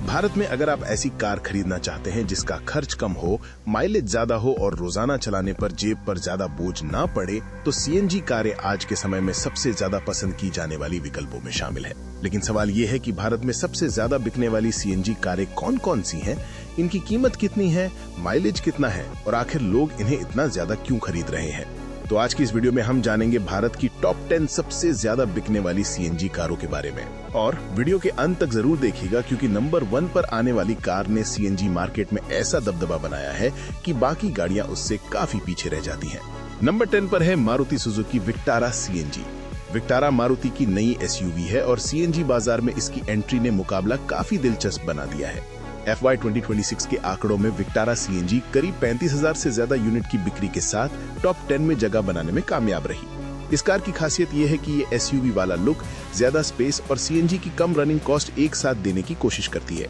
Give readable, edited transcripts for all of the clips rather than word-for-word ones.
भारत में अगर आप ऐसी कार खरीदना चाहते हैं जिसका खर्च कम हो, माइलेज ज्यादा हो और रोजाना चलाने पर जेब पर ज्यादा बोझ ना पड़े, तो सीएनजी कारें आज के समय में सबसे ज्यादा पसंद की जाने वाली विकल्पों में शामिल है। लेकिन सवाल ये है कि भारत में सबसे ज्यादा बिकने वाली सीएनजी कारें कौन कौन सी हैं, इनकी कीमत कितनी है, माइलेज कितना है और आखिर लोग इन्हें इतना ज्यादा क्यों खरीद रहे हैं। तो आज की इस वीडियो में हम जानेंगे भारत की टॉप 10 सबसे ज्यादा बिकने वाली सीएनजी कारों के बारे में। और वीडियो के अंत तक जरूर देखिएगा, क्योंकि नंबर 1 पर आने वाली कार ने सीएनजी मार्केट में ऐसा दबदबा बनाया है कि बाकी गाड़ियां उससे काफी पीछे रह जाती हैं। नंबर 10 पर है मारुति सुजुकी विक्टारा सीएनजी। विक्टारा मारुति की नई एसयूवी है और सीएनजी बाजार में इसकी एंट्री ने मुकाबला काफी दिलचस्प बना दिया है। FY 2026 के आंकड़ों में विक्टारा सीएनजी करीब 35,000 से ज्यादा यूनिट की बिक्री के साथ टॉप 10 में जगह बनाने में कामयाब रही। इस कार की खासियत यह है कि ये एसयूवी वाला लुक, ज्यादा स्पेस और सीएनजी की कम रनिंग कॉस्ट एक साथ देने की कोशिश करती है।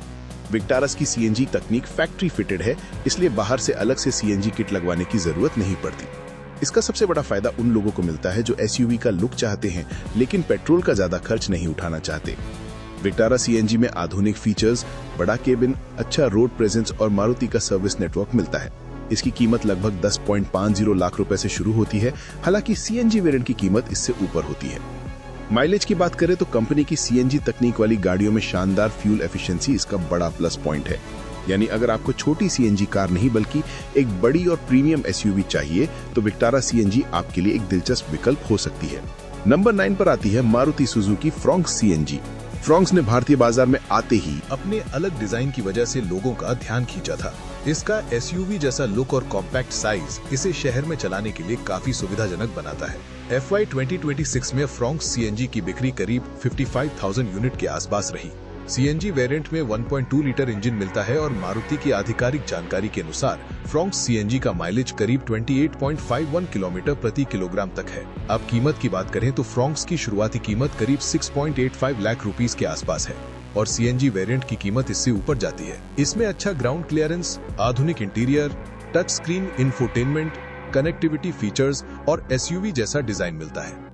विक्टारस की सीएनजी तकनीक फैक्ट्री फिटेड है, इसलिए बाहर से अलग से सीएनजी किट लगवाने की जरूरत नहीं पड़ती। इसका सबसे बड़ा फायदा उन लोगों को मिलता है जो एसयूवी का लुक चाहते हैं लेकिन पेट्रोल का ज्यादा खर्च नहीं उठाना चाहते। विक्टारा सीएनजी में आधुनिक फीचर्स, बड़ा केबिन, अच्छा रोड प्रेजेंस और मारुति का सर्विस नेटवर्क मिलता है। इसकी कीमत लगभग 10.50 लाख रुपए से शुरू होती है, हालांकि सीएनजी वेरिएंट की कीमत इससे ऊपर होती है। माइलेज की बात करें तो कंपनी की सीएनजी तकनीक वाली गाड़ियों में शानदार फ्यूल एफिशिएंसी इसका बड़ा प्लस पॉइंट है। यानी अगर आपको छोटी सीएनजी कार नहीं बल्कि एक बड़ी और प्रीमियम एसयूवी चाहिए तो विक्टारा सीएनजी आपके लिए एक दिलचस्प विकल्प हो सकती है। नंबर 9 पर आती है Maruti Suzuki Fronx CNG. Fronx ने भारतीय बाजार में आते ही अपने अलग डिजाइन की वजह से लोगों का ध्यान खींचा था। इसका एसयूवी जैसा लुक और कॉम्पैक्ट साइज इसे शहर में चलाने के लिए काफी सुविधाजनक बनाता है। FY 2026 में फ्रॉन्क्स सीएनजी की बिक्री करीब 55,000 यूनिट के आसपास रही। सीएनजी वेरिएंट में 1.2 लीटर इंजन मिलता है और मारुति की आधिकारिक जानकारी के अनुसार फ्रॉन्क्स सीएनजी का माइलेज करीब 28.51 किलोमीटर प्रति किलोग्राम तक है। अब कीमत की बात करें तो फ्रॉन्क्स की शुरुआती कीमत करीब 6.85 लाख रुपीस के आसपास है और सीएनजी वेरिएंट की कीमत इससे ऊपर जाती है। इसमें अच्छा ग्राउंड क्लियरेंस, आधुनिक interior, touch screen infotainment, connectivity features और एसयूवी जैसा डिजाइन मिलता है।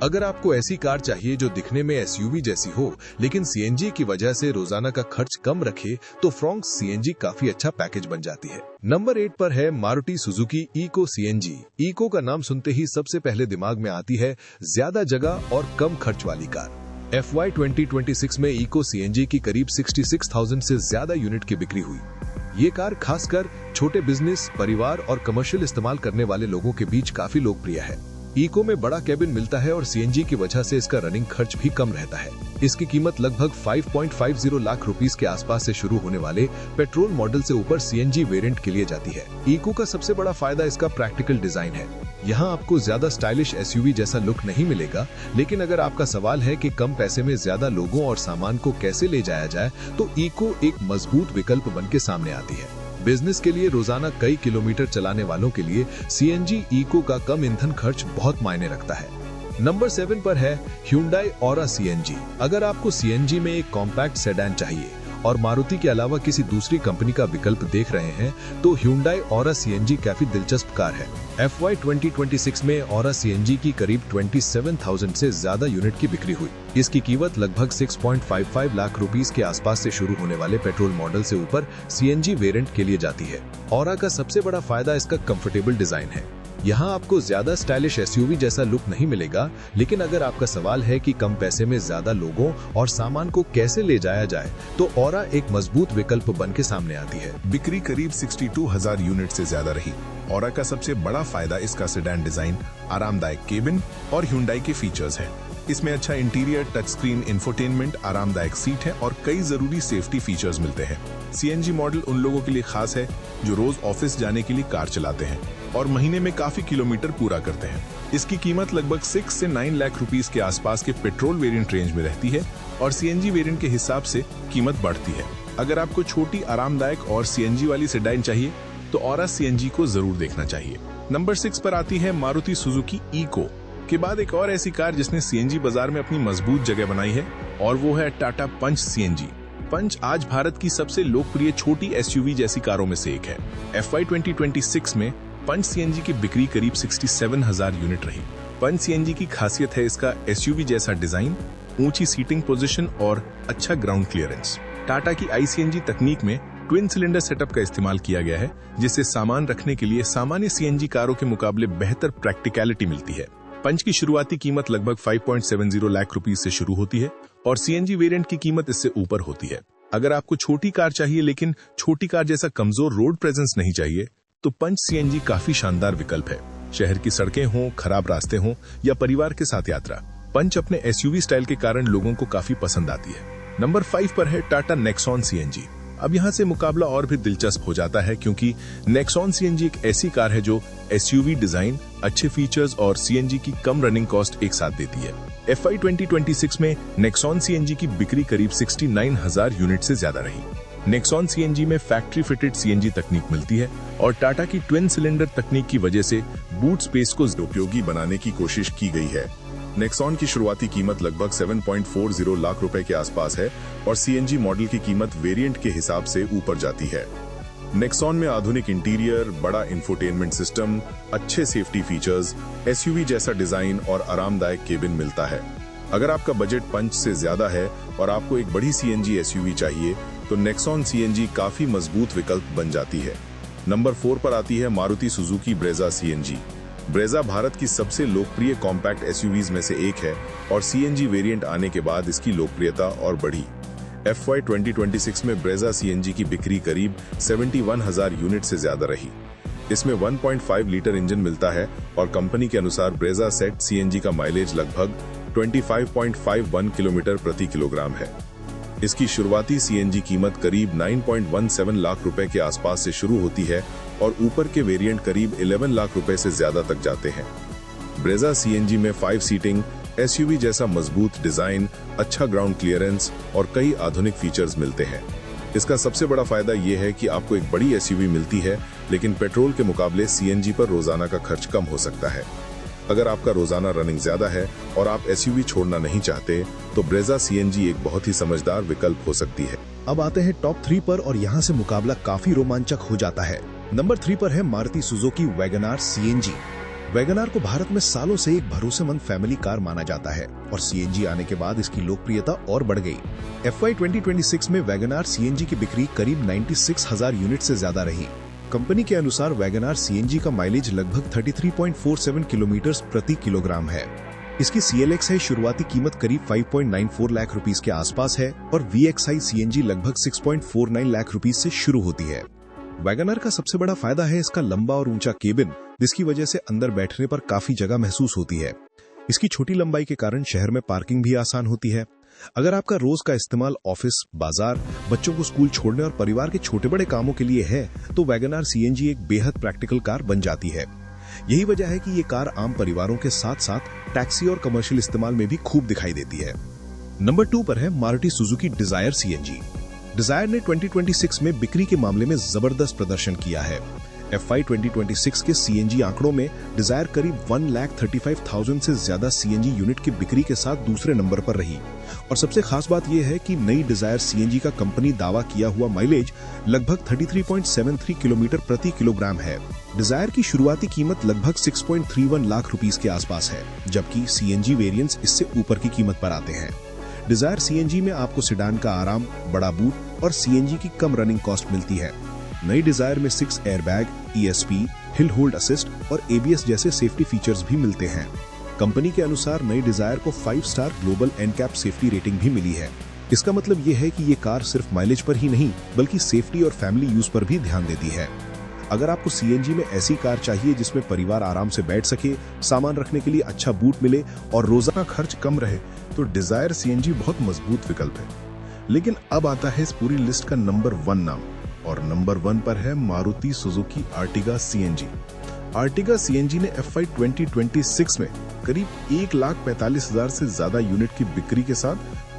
अगर आपको ऐसी कार चाहिए जो दिखने में एसयूवी जैसी हो लेकिन सीएनजी की वजह से रोजाना का खर्च कम रखे, तो फ्रॉन्क्स सीएनजी काफी अच्छा पैकेज बन जाती है। नंबर 8 पर है Maruti Suzuki Eeco CNG. Eeco का नाम सुनते ही सबसे पहले दिमाग में आती है ज्यादा जगह और कम खर्च वाली कार। FY 2026 में इको सीएनजी की करीब 66,000 से ज्यादा यूनिट की बिक्री हुई। ये कार खासकर छोटे बिजनेस, परिवार और कमर्शियल इस्तेमाल करने वाले लोगों के बीच काफी लोकप्रिय है। इको में बड़ा केबिन मिलता है और सीएनजी की वजह से इसका रनिंग खर्च भी कम रहता है। इसकी कीमत लगभग 5.50 लाख रुपीस के आसपास से शुरू होने वाले पेट्रोल मॉडल से ऊपर सीएनजी वेरिएंट के लिए जाती है। इको का सबसे बड़ा फायदा इसका प्रैक्टिकल डिजाइन है। यहाँ आपको ज्यादा स्टाइलिश एसयूवी जैसा लुक नहीं मिलेगा, लेकिन अगर आपका सवाल है कि कम पैसे में ज्यादा लोगों और सामान को कैसे ले जाया जाए, तो इको एक मजबूत विकल्प बन के सामने आती है। बिजनेस के लिए रोजाना कई किलोमीटर चलाने वालों के लिए सीएनजी इको का कम ईंधन खर्च बहुत मायने रखता है। नंबर 7 पर है Hyundai Aura सीएनजी। अगर आपको सीएनजी में एक कॉम्पैक्ट सेडान चाहिए और मारुति के अलावा किसी दूसरी कंपनी का विकल्प देख रहे हैं, तो Hyundai Aura सीएनजी काफी दिलचस्प कार है। FY 2026 में Aura सीएनजी की करीब 27,000 से ज्यादा यूनिट की बिक्री हुई। इसकी कीमत लगभग 6.55 लाख रुपीस के आसपास से शुरू होने वाले पेट्रोल मॉडल से ऊपर सीएनजी वेरिएंट के लिए जाती है। Aura का सबसे बड़ा फायदा इसका कंफर्टेबल डिजाइन है। यहाँ आपको ज्यादा स्टाइलिश एसयूवी जैसा लुक नहीं मिलेगा, लेकिन अगर आपका सवाल है कि कम पैसे में ज्यादा लोगों और सामान को कैसे ले जाया जाए, तो Aura एक मजबूत विकल्प बन के सामने आती है। बिक्री करीब 62,000 यूनिट से ज्यादा रही। Aura का सबसे बड़ा फायदा इसका सेडान डिजाइन, आरामदायक केबिन और Hyundai के फीचर्स है। इसमें अच्छा इंटीरियर, टच स्क्रीन इंफोटेनमेंट, आरामदायक सीट है और कई जरूरी सेफ्टी फीचर्स मिलते हैं। सीएनजी मॉडल उन लोगों के लिए खास है जो रोज ऑफिस जाने के लिए कार चलाते हैं और महीने में काफी किलोमीटर पूरा करते हैं। इसकी कीमत लगभग 6 से 9 लाख रुपीस के आसपास के पेट्रोल वेरिएंट रेंज में रहती है और सीएनजी वेरिएंट के हिसाब से कीमत बढ़ती है। अगर आपको छोटी, आरामदायक और सीएनजी वाली सेडान चाहिए तो Aura सीएनजी को जरूर देखना चाहिए। नंबर 6 पर आती है मारुति सुजुकी इको के बाद एक और ऐसी कार जिसने सीएनजी बाजार में अपनी मजबूत जगह बनाई है, और वो है टाटा पंच सीएनजी। पंच आज भारत की सबसे लोकप्रिय छोटी एसयूवी जैसी कारों में से एक है। FY 2026 में पंच सीएनजी की बिक्री करीब 67,000 यूनिट रही। पंच सीएनजी की खासियत है इसका एसयूवी जैसा डिजाइन, ऊंची सीटिंग पोजीशन और अच्छा ग्राउंड क्लियरेंस। टाटा की ICNG तकनीक में ट्विन सिलेंडर सेटअप का इस्तेमाल किया गया है, जिससे सामान रखने के लिए सामान्य CNG कारों के मुकाबले बेहतर प्रैक्टिकलिटी मिलती है। पंच की शुरुआती कीमत लगभग 5.70 लाख रुपीस से शुरू होती है और CNG वेरिएंट की कीमत इससे ऊपर होती है। अगर आपको छोटी कार चाहिए लेकिन छोटी कार जैसा कमजोर रोड प्रेजेंस नहीं चाहिए, तो पंच CNG काफी शानदार विकल्प है। शहर की सड़कें हों, खराब रास्ते हों या परिवार के साथ यात्रा, पंच अपने SUV स्टाइल के कारण लोगों को काफी पसंद आती है। नंबर 5 पर है टाटा नेक्सॉन CNG। अब यहाँ से मुकाबला और भी दिलचस्प हो जाता है, क्योंकि नेक्सॉन CNG एक ऐसी कार है जो SUV डिजाइन, अच्छे फीचर्स और CNG की कम रनिंग कॉस्ट एक साथ देती है। FY 2026 में नेक्सॉन CNG की बिक्री करीब 69,000 यूनिट से ज्यादा रही। नेक्सॉन CNG में फैक्ट्री फिटेड CNG तकनीक मिलती है और टाटा की ट्विन सिलेंडर तकनीक की वजह से बूट स्पेस को उपयोगी बनाने की कोशिश की गई है। नेक्सॉन की शुरुआती कीमत लगभग 7.40 लाख रुपए के आसपास है और CNG मॉडल की कीमत वेरिएंट के हिसाब से ऊपर जाती है। नेक्सॉन में आधुनिक इंटीरियर, बड़ा इंफोटेनमेंट सिस्टम, अच्छे सेफ्टी फीचर्स, SUV जैसा डिजाइन और आरामदायक केबिन मिलता है। अगर आपका बजट पंच से ज्यादा है और आपको एक बड़ी CNG SUV चाहिए, तो नेक्सॉन CNG काफी मजबूत विकल्प बन जाती है। नंबर 4 पर आती है Maruti Suzuki Brezza CNG। Brezza Bharat की सबसे लोकप्रिय कॉम्पैक्ट SUVs में से एक है और CNG वेरिएंट आने के बाद इसकी लोकप्रियता और बढ़ी। FY 2026 में ब्रेजा CNG की बिक्री करीब 71,000 यूनिट से ज्यादा रही। इसमें 1.5 लीटर इंजन मिलता है और कंपनी के अनुसार ब्रेजा सेट CNG का माइलेज लगभग 25.51 किलोमीटर प्रति किलोग्राम है। इसकी शुरुआती CNG कीमत करीब 9.17 लाख रुपए के आसपास से शुरू होती है और ऊपर के वेरिएंट करीब 11 लाख रुपए से ज्यादा तक जाते हैं। ब्रेजा CNG में 5 सीटिंग, SUV जैसा मजबूत डिजाइन, अच्छा ग्राउंड क्लियरेंस और कई आधुनिक फीचर्स मिलते हैं। इसका सबसे बड़ा फायदा ये है कि आपको एक बड़ी SUV मिलती है, लेकिन पेट्रोल के मुकाबले CNG पर रोजाना का खर्च कम हो सकता है। अगर आपका रोजाना रनिंग ज्यादा है और आप SUV छोड़ना नहीं चाहते, तो ब्रेजा CNG एक बहुत ही समझदार विकल्प हो सकती है। अब आते हैं टॉप 3 पर और यहाँ से मुकाबला काफी रोमांचक हो जाता है। नंबर 3 पर है Maruti Suzuki WagonR CNG। WagonR को भारत में सालों से एक भरोसेमंद फैमिली कार माना जाता है और CNG आने के बाद इसकी लोकप्रियता और बढ़ गई। FY 2026 में वैगनआर CNG की बिक्री करीब 96,000 यूनिट से ज्यादा रही। कंपनी के अनुसार वैगनआर CNG का माइलेज लगभग 33.47 किलोमीटर प्रति किलोग्राम है। इसकी CLX है शुरुआती कीमत करीब 5.94 लाख रुपीस के आसपास है और VXI CNG लगभग 6.49 लाख रुपीस से शुरू होती है। वैगनआर का सबसे बड़ा फायदा है इसका लंबा और ऊंचा केबिन, जिसकी वजह से अंदर बैठने पर काफी जगह महसूस होती है। इसकी छोटी लंबाई के कारण शहर में पार्किंग भी आसान होती है। अगर आपका रोज का इस्तेमाल ऑफिस, बाजार, बच्चों को स्कूल छोड़ने और परिवार के छोटे बड़े कामों के लिए है, तो वैगनआर CNG एक बेहद प्रैक्टिकल कार बन जाती है। यही वजह है कि ये कार आम परिवारों के साथ साथ टैक्सी और कमर्शियल इस्तेमाल में भी खूब दिखाई देती है। नंबर 2 पर है Maruti Suzuki Dzire CNG। Dzire ने 2026 में बिक्री के मामले में जबरदस्त प्रदर्शन किया है। FY 2026 के CNG आंकड़ों में डिजायर करीब 1,35,000 से ज्यादा CNG यूनिट की बिक्री के साथ दूसरे नंबर पर रही और सबसे खास बात यह है कि नई डिजायर CNG का कंपनी दावा किया हुआ माइलेज लगभग 33.73 किलोमीटर प्रति किलोग्राम है। डिजायर की शुरुआती कीमत लगभग 6.31 लाख रुपीस के आसपास है, जबकि CNG वेरिएंट्स इससे ऊपर की कीमत पर आते हैं। डिजायर CNG में आपको सेडान का आराम, बड़ा बूट और CNG की कम रनिंग कॉस्ट मिलती है। नई डिजायर में 6 airbag, ESP, hill hold assist और ABS जैसे सेफ्टी फीचर्स भी मिलते हैं। कंपनी के अनुसार नई डिजायर को 5 star global NCAP safety rating भी मिली है। इसका मतलब ये है कि ये कार सिर्फ माइलेज पर ही नहीं, बल्कि सेफ्टी और फैमिली यूज पर भी ध्यान देती है। अगर आपको CNG में ऐसी कार चाहिए जिसमें परिवार आराम से बैठ सके, सामान रखने के लिए अच्छा बूट मिले और रोजाना खर्च कम रहे, तो डिजायर CNG बहुत मजबूत विकल्प है। लेकिन अब आता है इस पूरी लिस्ट का नंबर 1 नाम, और नंबर 1 पर है Maruti Suzuki Ertiga CNG। Ertiga CNG ने FY 2026 में करीब 1,45,000 से ज्यादा यूनिट की बिक्री के साथ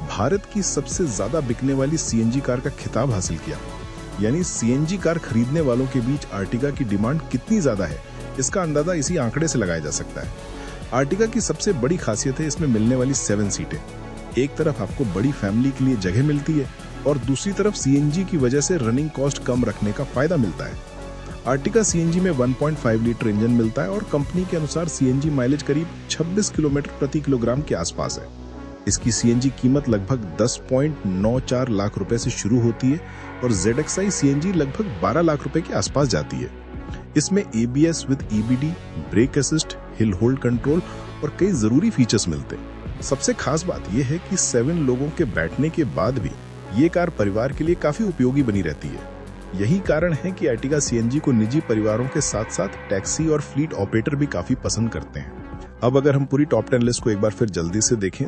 भारत की सबसे ज्यादा बिकने वाली CNG कार का खिताब हासिल किया। यानी CNG कार खरीदने वालों के बीच आर्टिगा की डिमांड कितनी ज्यादा है, इसका अंदाजा इसी आंकड़े से लगाया जा सकता है। आर्टिगा की सबसे बड़ी खासियत है इसमें मिलने वाली 7 सीटें। एक तरफ आपको बड़ी फैमिली के लिए जगह मिलती है और दूसरी तरफ CNG की वजह से रनिंग कॉस्ट कम रखने का फायदा मिलता है। आर्टिगा CNG में 1.5 लीटर इंजन मिलता है और कंपनी के अनुसार CNG माइलेज करीब 26 किलोमीटर प्रति किलोग्राम के आसपास है। इसकी सीएनजी कीमत लगभग 10.94 लाख रुपए से शुरू होती है और ZXi सीएनजी लगभग 12 लाख रुपए के आसपास जाती है। इसमें ABS with EBD, brake assist, hill hold control और कई जरूरी फीचर्स मिलते हैं। सबसे खास बात यह है कि 7 लोगों के बैठने के बाद भी ये कार परिवार के लिए काफी उपयोगी बनी रहती है। यही कारण है कि Ertiga CNG को निजी परिवारों के साथ साथ टैक्सी और फ्लीट ऑपरेटर भी काफी पसंद करते हैं। अब अगर हम पूरी टॉप 10 लिस्ट को एक बार फिर जल्दी से देखें